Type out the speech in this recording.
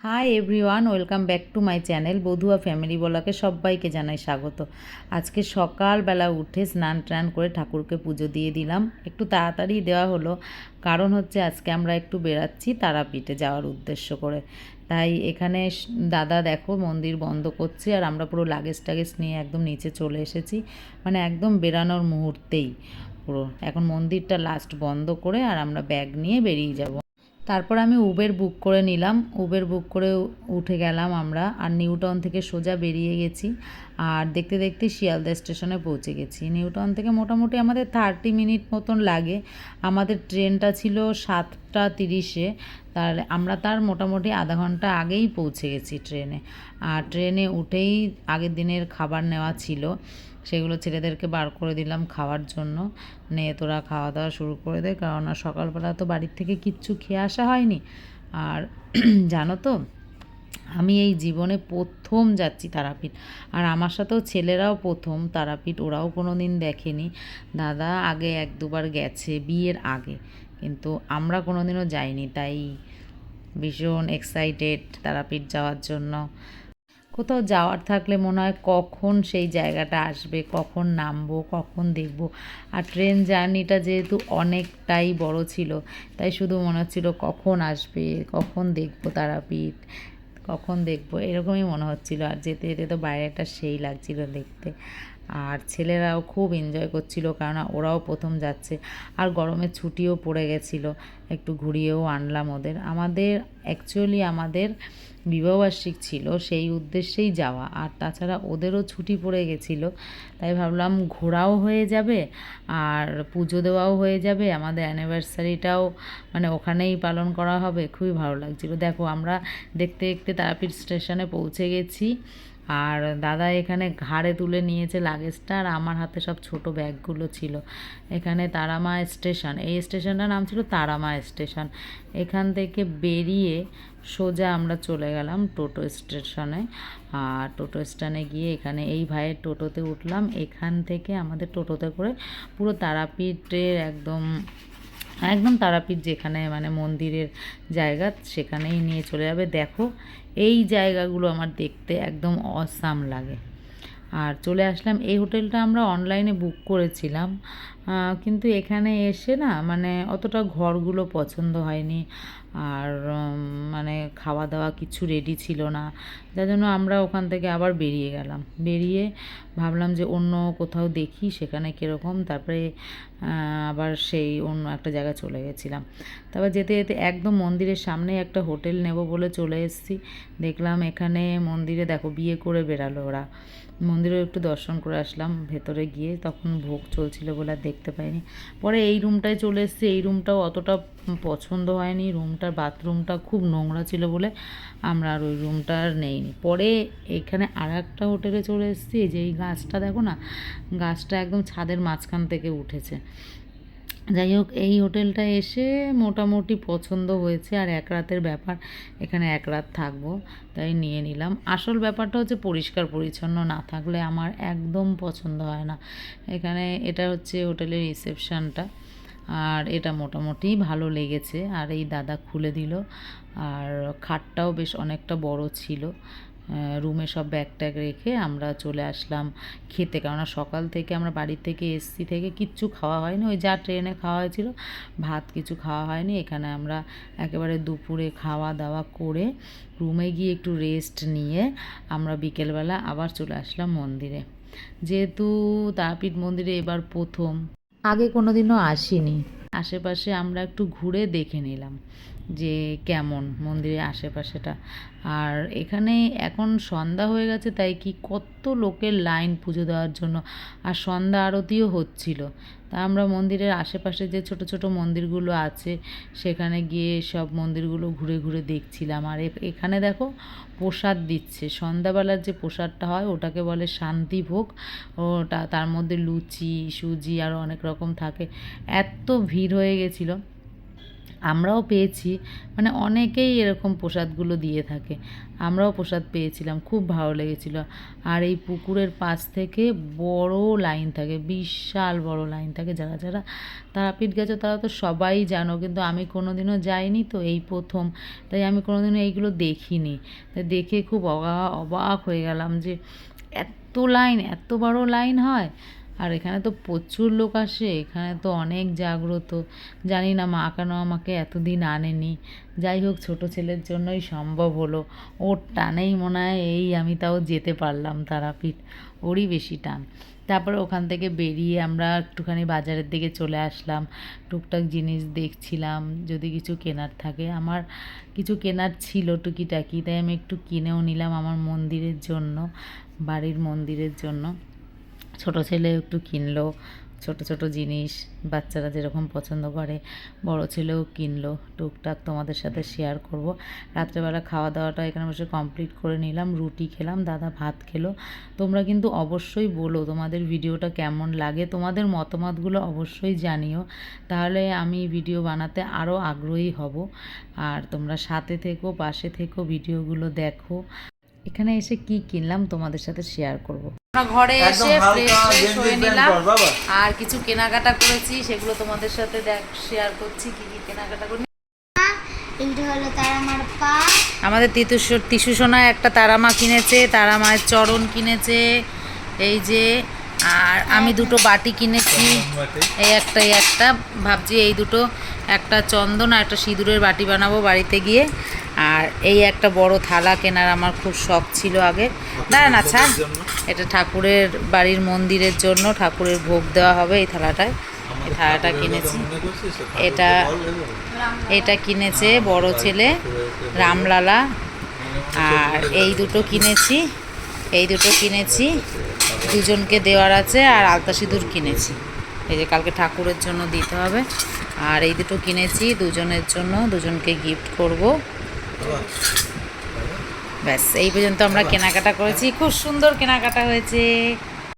High everyone, welcome back to my channel Badhuya family ব্লগে সবাইকে জানাই স্বাগত। আজকে সকালবেলা উঠে স্নান টান করে ঠাকুরকে পুজো দিয়ে দিলাম। একটু তাড়াতাড়ি দেওয়া হলো, কারণ হচ্ছে আজকে আমরা একটু বেরাচ্ছি তারাপীঠে যাওয়ার উদ্দেশ্য করে। তাই এখানে দাদা দেখো মন্দির বন্ধ করছে, আর আমরা পুরো লাগেজ টাগেজ নিয়ে একদম নিচে চলে এসেছি, মানে একদম বেরানোর মুহূর্তেই পুরো। এখন মন্দিরটা লাস্ট বন্ধ করে আর আমরা ব্যাগ নিয়ে বেরিয়ে যাব। তারপর আমি উবের বুক করে নিলাম, উবের বুক করে উঠে গেলাম আমরা, আর নিউ টাউন থেকে সোজা বেরিয়ে গেছি। আর দেখতে দেখতে শিয়ালদা স্টেশনে পৌঁছে গেছি। নিউ টাউন থেকে মোটামুটি আমাদের 30 মিনিট মতন লাগে। আমাদের ট্রেনটা ছিল 7:30-এ, আমরা তার মোটামুটি আধা ঘন্টা আগেই পৌঁছে গেছি ট্রেনে। আর ট্রেনে উঠেই আগের দিনের খাবার নেওয়া ছিল, সেগুলো ছেলেদেরকে বার করে দিলাম খাওয়ার জন্য। নে তোরা খাওয়া দাওয়া শুরু করে দে, কারণ সকালবেলা তো বাড়ির থেকে কিচ্ছু খেয়ে আসা হয়নি। আর জানো তো, আমি এই জীবনে প্রথম যাচ্ছি তারাপীঠ, আর আমার সাথেও ছেলেরাও প্রথম তারাপীঠ, ওরাও কোনো দিন দেখেনি। দাদা আগে 1-2বার গেছে বিয়ের আগে, কিন্তু আমরা কোনো দিনও যাইনি, তাই ভীষণ এক্সাইটেড তারাপীঠ যাওয়ার জন্য। কোথাও যাওয়ার থাকলে মনে হয় কখন সেই জায়গাটা আসবে, কখন নামবো, কখন দেখব। আর ট্রেন জার্নিটা যেহেতু অনেকটাই বড় ছিল, তাই শুধু মনে হচ্ছিল কখন আসবে, কখন দেখবো তারাপীঠ, কখন দেখবো, এরকমই মনে হচ্ছিল। আর যেতে যেতে তো বাইরেটা সেই লাগছিল দেখতে। আর ছেলেরাও খুব এনজয় করছিল, কারণ ওরাও প্রথম যাচ্ছে। আর গরমের ছুটিও পড়ে গেছিলো, একটু ঘুরিয়েও আনলাম ওদের। আমাদের বিবাহবার্ষিক ছিল, সেই উদ্দেশ্যেই যাওয়া। আর তাছাড়া ওদেরও ছুটি পড়ে গেছিলো, তাই ভাবলাম ঘোরাও হয়ে যাবে আর পুজো দেওয়াও হয়ে যাবে। আমাদের অ্যানিভার্সারিটাও মানে ওখানেই পালন করা হবে, খুবই ভালো লাগছিলো। দেখো আমরা দেখতে দেখতে তারাপীঠ স্টেশনে পৌঁছে গেছি। আর দাদা এখানে ঘাড়ে তুলে নিয়েছে লাগেজটা, আর আমার হাতে সব ছোট ব্যাগগুলো ছিল। এখানে তারামা স্টেশন, এই স্টেশনটার নাম ছিল তারামা স্টেশন। এখান থেকে বেরিয়ে সোজা আমরা চলে গেলাম টোটো স্টেশনে। আর টোটো স্ট্যান্ডে গিয়ে এখানে এই ভাইয়ের টোটোতে উঠলাম। এখান থেকে আমাদের টোটোতে করে পুরো তারাপীঠের একদম একদম তারাপীঠ যেখানে মানে মন্দিরের জায়গা, সেখানেই নিয়ে চলে যাবে। দেখো এই জায়গাগুলো আমার দেখতে একদম অসাম লাগে। আর চলে আসলাম, এই হোটেলটা আমরা অনলাইনে বুক করেছিলাম, কিন্তু এখানে এসে না মানে অতটা ঘরগুলো পছন্দ হয়নি। আর মানে খাওয়া দাওয়া কিছু রেডি ছিল না, যার জন্য আমরা ওখান থেকে আবার বেরিয়ে গেলাম। বেরিয়ে ভাবলাম যে অন্য কোথাও দেখি সেখানে কীরকম, তারপরে আবার সেই অন্য একটা জায়গায় চলে গেছিলাম। তারপর যেতে যেতে একদম মন্দিরের সামনে একটা হোটেল নেব বলে চলে এসেছি। দেখলাম এখানে মন্দিরে দেখো বিয়ে করে বেরালো ওরা। মন্দিরেও একটু দর্শন করে আসলাম ভেতরে গিয়ে, তখন ভোগ চলছিল বলে আর দেখতে পাইনি। পরে এই রুমটায় চলে এসেছি, এই রুমটাও অতটা পছন্দ হয়নি। রুমটার বাথরুমটা খুব নোংরা ছিল বলে আমরা আর ওই রুমটা আর নেইনি। পরে এখানে আর একটা হোটেলে চলে এসেছি, যে এই গাছটা দেখো না, গাছটা একদম ছাদের মাঝখান থেকে উঠেছে। যাই হোক, এই হোটেলটা এসে মোটামুটি পছন্দ হয়েছে, আর এক রাতের ব্যাপার, এখানে এক রাত থাকবো, তাই নিয়ে নিলাম। আসল ব্যাপারটা হচ্ছে পরিষ্কার পরিচ্ছন্ন না থাকলে আমার একদম পছন্দ হয় না। এখানে এটা হচ্ছে হোটেলের রিসেপশানটা, আর এটা মোটামুটি ভালো লেগেছে। আর এই দাদা খুলে দিল, আর খাটটাও বেশ অনেকটা বড় ছিল। রুমে সব ব্যাগ ট্যাগ রেখে আমরা চলে আসলাম খেতে, কেননা সকাল থেকে আমরা বাড়ির থেকে এসছি, থেকে কিচ্ছু খাওয়া হয়নি, ওই যা ট্রেনে খাওয়া হয়েছিল, ভাত কিছু খাওয়া হয়নি। এখানে আমরা একেবারে দুপুরে খাওয়া দাওয়া করে রুমে গিয়ে একটু রেস্ট নিয়ে আমরা বিকেলবেলা আবার চলে আসলাম মন্দিরে। যেহেতু তারাপীঠ মন্দিরে এবার প্রথম, আগে কোনো দিনও আসিনি, আশেপাশে আমরা একটু ঘুরে দেখে নিলাম যে কেমন মন্দিরের আশেপাশেটা। আর এখানে এখন সন্ধ্যা হয়ে গেছে, তাই কি কত লোকের লাইন পুজো দেওয়ার জন্য, আর সন্ধ্যা আরতিও হচ্ছিল। তা আমরা মন্দিরের আশেপাশে যে ছোট ছোট মন্দিরগুলো আছে সেখানে গিয়ে সব মন্দিরগুলো ঘুরে ঘুরে দেখছিলাম। আর এখানে দেখো প্রসাদ দিচ্ছে, সন্ধ্যাবেলার যে প্রসাদটা হয় ওটাকে বলে শান্তিভোগ। ওটা তার মধ্যে লুচি সুজি আরও অনেক রকম থাকে। এত ভিড় হয়ে গেছিলো, আমরাও পেয়েছি, মানে অনেকেই এরকম প্রসাদগুলো দিয়ে থাকে, আমরাও প্রসাদ পেয়েছিলাম, খুব ভালো লেগেছিলো। আর এই পুকুরের পাশ থেকে বড় লাইন থাকে, বিশাল বড় লাইন থাকে। যারা যারা তারাপীঠ গেছো তারা তো সবাই জানো, কিন্তু আমি কোনো দিনও যাইনি, তো এই প্রথম, তাই আমি কোনো দিনও এইগুলো দেখিনি। তাই দেখে খুব অবাক হয়ে গেলাম যে এত লাইন, এত বড় লাইন হয়। আর এখানে তো প্রচুর লোক আসে, এখানে তো অনেক জাগ্রত। জানি না মা কেন আমাকে এতদিন আনেনি। যাই হোক, ছোটো ছেলের জন্যই সম্ভব হলো। ওর টানেই মনে হয় আমি তাও যেতে পারলাম তারাপীঠ, ওরই বেশি টান। তারপরে ওখান থেকে বেরিয়ে আমরা একটুখানি বাজারের দিকে চলে আসলাম, টুকটাক জিনিস দেখছিলাম যদি কিছু কেনার থাকে। আমার কিছু কেনার ছিল টুকিটাকি, তাই আমি একটু কিনেও নিলাম আমার মন্দিরের জন্য, বাড়ির মন্দিরের জন্য। ছোটো ছেলেও একটু কিনলো ছোট ছোট জিনিস, বাচ্চারা যেরকম পছন্দ করে, বড় ছেলেও কিনলো। টুকটাক তোমাদের সাথে শেয়ার করব। রাত্রেবেলা খাওয়া দাওয়াটা এখানে বসে কমপ্লিট করে নিলাম, রুটি খেলাম, দাদা ভাত খেলো। তোমরা কিন্তু অবশ্যই বলো তোমাদের ভিডিওটা কেমন লাগে, তোমাদের মতামতগুলো অবশ্যই জানিও, তাহলে আমি ভিডিও বানাতে আরও আগ্রহী হব। আর তোমরা সাথে থেকো, পাশে থেকো, ভিডিওগুলো দেখো। এখানে এসে কি কিনলাম তোমাদের সাথে শেয়ার করব। আমরা ঘরে এসে ফ্রেশ হয়ে নিলাম, আর কিছু কেনাকাটা করেছি, সেগুলো তোমাদের সাথে শেয়ার করছি কি কি কেনাকাটা করি। এইটা হলো তারামার পা। আমাদের তিশু সোনা একটা তারামা কিনেছে, তারামায়ের চরণ কিনেছে, এই যে। আর আমি দুটো বাটি কিনেছি, এই একটা ভাবছি এই দুটো, একটা চন্দন আর একটা সিঁদুরের বাটি বানাবো বাড়িতে গিয়ে। আর এই একটা বড় থালা কেনার আমার খুব শখ ছিল আগে। না ছাড়, এটা ঠাকুরের বাড়ির মন্দিরের জন্য, ঠাকুরের ভোগ দেওয়া হবে এই থালাটায়। এই থালাটা কিনেছি। এটা কিনেছে বড় ছেলে, রামলালা। আর এই দুটো কিনেছি দুজনকে দেওয়ার আছে। আর আলতা সিঁদুর কিনেছি, এই যে কালকে ঠাকুরের জন্য দিতে হবে। আর এই দুটো কিনেছি দুজনের জন্য, দুজনকে গিফট করব। ব্যাস, এই পর্যন্ত আমরা কেনাকাটা করেছি, খুব সুন্দর কেনাকাটা হয়েছে।